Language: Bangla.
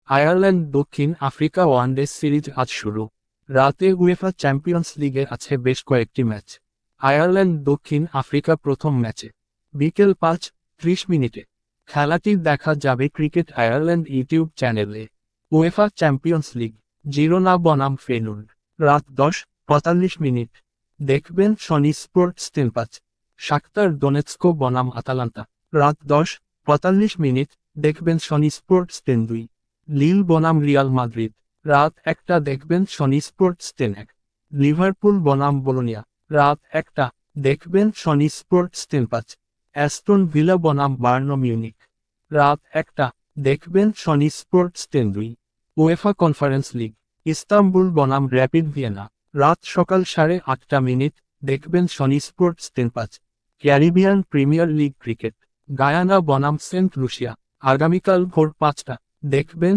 আয়ারল্যান্ড দক্ষিণ আফ্রিকা ওয়ানডে সিরিজ আজ শুরু। রাতে উয়েফা চ্যাম্পিয়ন্স লিগে আছে বেশ কয়েকটি ম্যাচ। আয়ারল্যান্ড দক্ষিণ আফ্রিকা প্রথম ম্যাচে বিকেল 5:30 খেলাটি দেখা যাবে ক্রিকেট আয়ারল্যান্ড ইউটিউব চ্যানেলে। উয়েফা চ্যাম্পিয়ন্স লিগ জিরোনা বনাম ফেনুর্ড রাত 10:45 দেখবেন সনি স্পোর্টস 3 শাখতার দোনেৎস্ক বনাম আতালান্তা রাত 10:45 দেখবেন সনি স্পোর্টস 2 লিল বনাম রিয়াল মাদ্রিদ রাত 1টা দেখবেন সনি স্পোর্টস 1 লিভারপুল বনাম বোলোনিয়া রাত 1টা দেখবেন সনি স্পোর্টস 5 অ্যাস্টন ভিলা বনাম বায়ার্ন মিউনিখ রাত 1টা দেখবেন Sony sports 2 UEFA conference league Istanbul বনাম র্যাপিড ভিয়েনা রাত সকাল 8:30 দেখবেন Sony sports 5 Caribbean premier league cricket Guyana বনাম সেন্ট লুসিয়া আগামীকাল ভোর 5টা দেখবেন